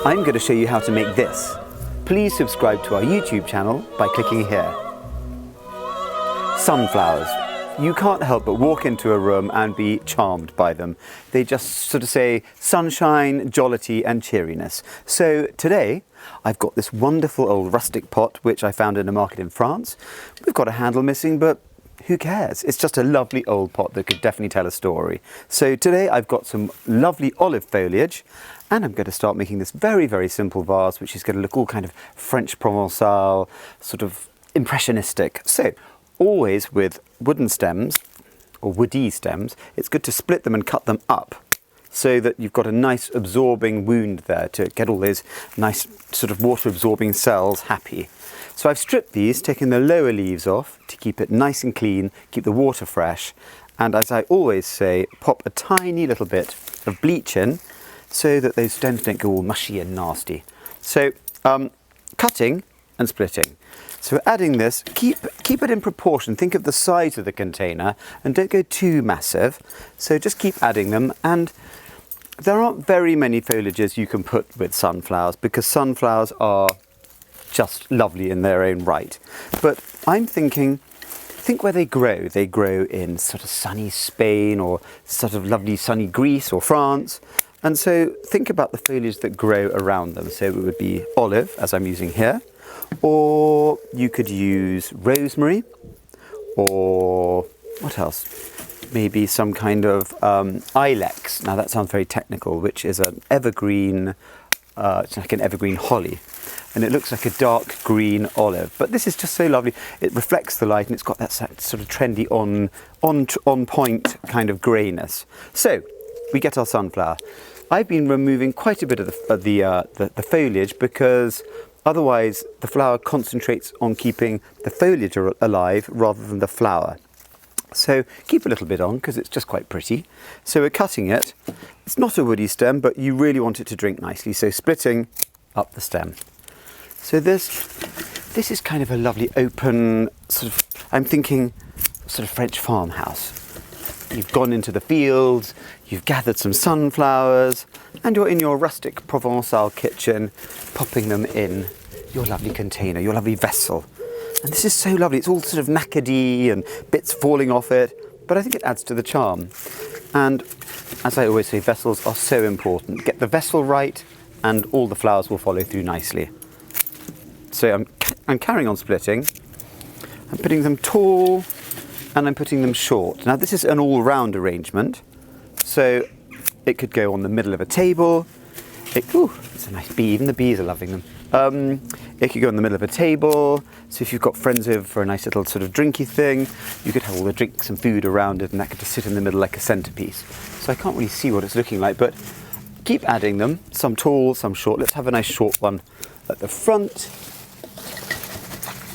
I'm going to show you how to make this. Please subscribe to our YouTube channel by clicking here. Sunflowers. You can't help but walk into a room and be charmed by them. They just sort of say sunshine, jollity and cheeriness. So today I've got this wonderful old rustic pot which I found in a market in France. We've got a handle missing, but who cares? It's just a lovely old pot that could definitely tell a story. So today I've got some lovely olive foliage and I'm going to start making this very, very simple vase which is going to look all kind of French Provençal, sort of impressionistic. So always with wooden stems or woody stems, it's good to split them and cut them up so that you've got a nice absorbing wound there to get all those nice sort of water absorbing cells happy. So I've stripped these, taken the lower leaves off to keep it nice and clean, keep the water fresh, and as I always say, pop a tiny little bit of bleach in so that those stems don't go all mushy and nasty. So cutting and splitting. So we're adding this, keep it in proportion, think of the size of the container and don't go too massive. So just keep adding them, and there aren't very many foliages you can put with sunflowers because sunflowers are just lovely in their own right. But I'm think where they grow. They grow in sort of sunny Spain or sort of lovely sunny Greece or France. And so think about the foliage that grow around them. So it would be olive, as I'm using here, or you could use rosemary, or what else? Maybe some kind of ilex. Now that sounds very technical, which is an evergreen, it's like an evergreen holly. And it looks like a dark green olive, but this is just so lovely. It reflects the light and it's got that sort of trendy on point kind of greyness. So we get our sunflower. I've been removing quite a bit of the foliage because otherwise the flower concentrates on keeping the foliage alive rather than the flower. So keep a little bit on because it's just quite pretty. So we're cutting it. It's not a woody stem, but you really want it to drink nicely. So splitting up the stem. So this is kind of a lovely open sort of, I'm thinking sort of French farmhouse. You've gone into the fields, you've gathered some sunflowers, and you're in your rustic Provençal kitchen, popping them in your lovely container, your lovely vessel. And this is so lovely. It's all sort of knackedy and bits falling off it, but I think it adds to the charm. And as I always say, vessels are so important. Get the vessel right and all the flowers will follow through nicely. So I'm carrying on splitting. I'm putting them tall and I'm putting them short. Now this is an all-round arrangement. So it could go on the middle of a table. It's a nice bee, even the bees are loving them. It could go in the middle of a table. So if you've got friends over for a nice little sort of drinky thing, you could have all the drinks and food around it and that could just sit in the middle like a centerpiece. So I can't really see what it's looking like, but keep adding them, some tall, some short. Let's have a nice short one at the front.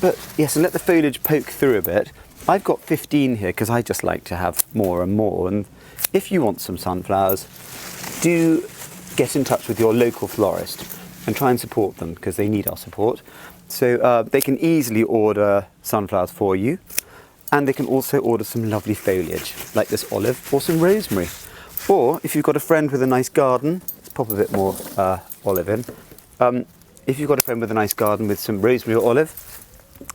But yes, and let the foliage poke through a bit. I've got 15 here because I just like to have more and more. And if you want some sunflowers, do get in touch with your local florist and try and support them because they need our support. So they can easily order sunflowers for you, and they can also order some lovely foliage like this olive or some rosemary. Or if you've got a friend with a nice garden, let's pop a bit more olive in. If you've got a friend with a nice garden with some rosemary or olive,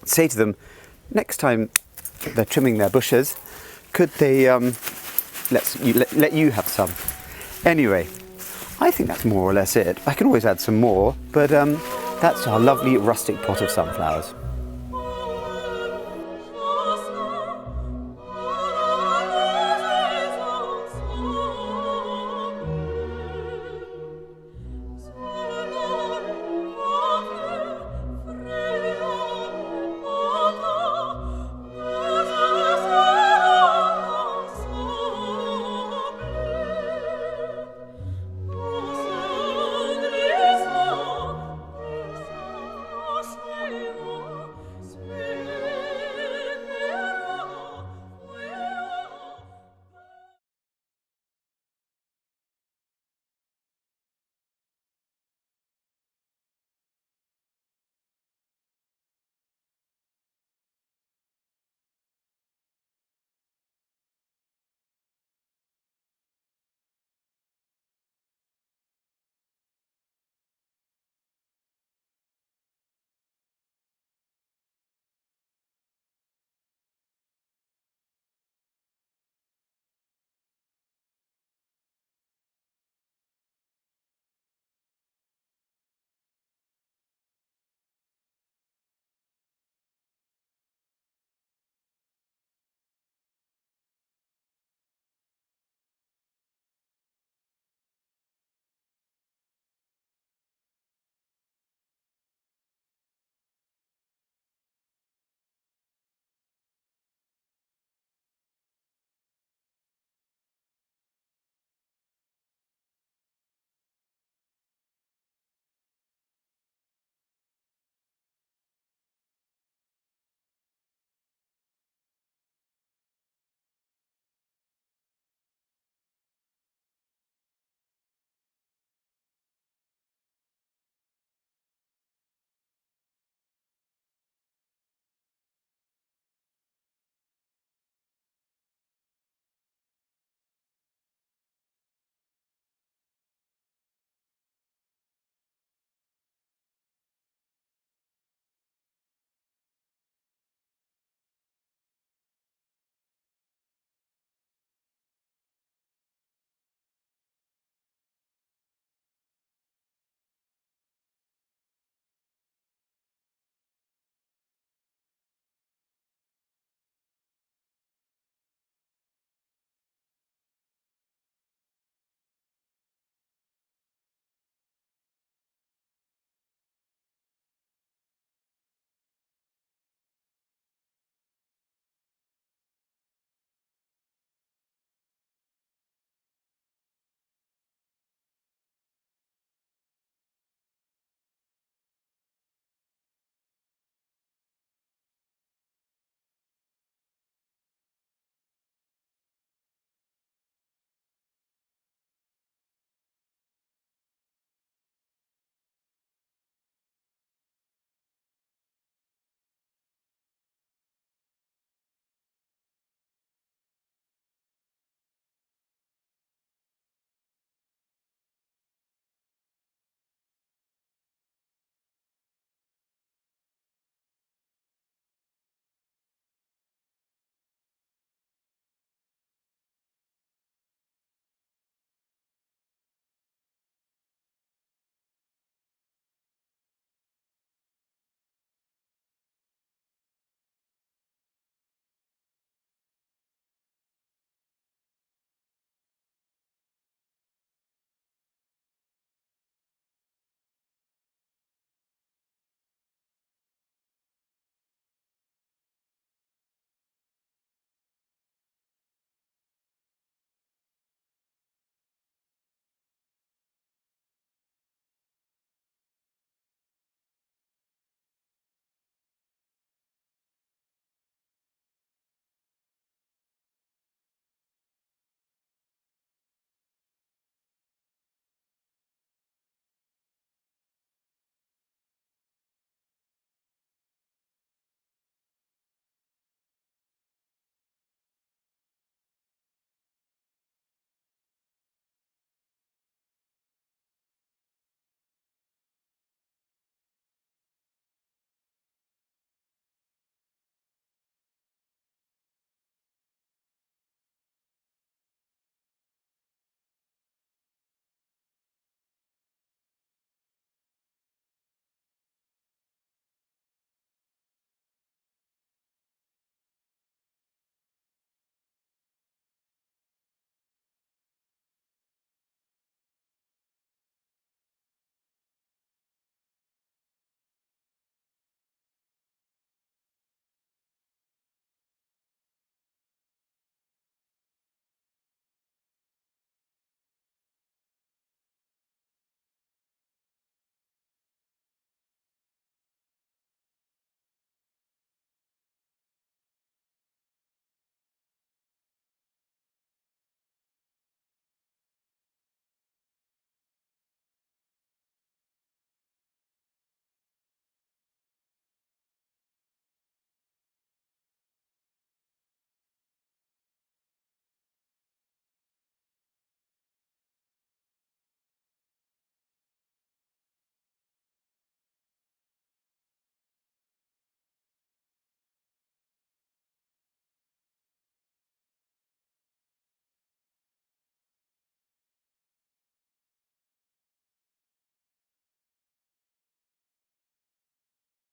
say to them, next time they're trimming their bushes, could they let you have some? Anyway, I think that's more or less it. I can always add some more, but that's our lovely rustic pot of sunflowers.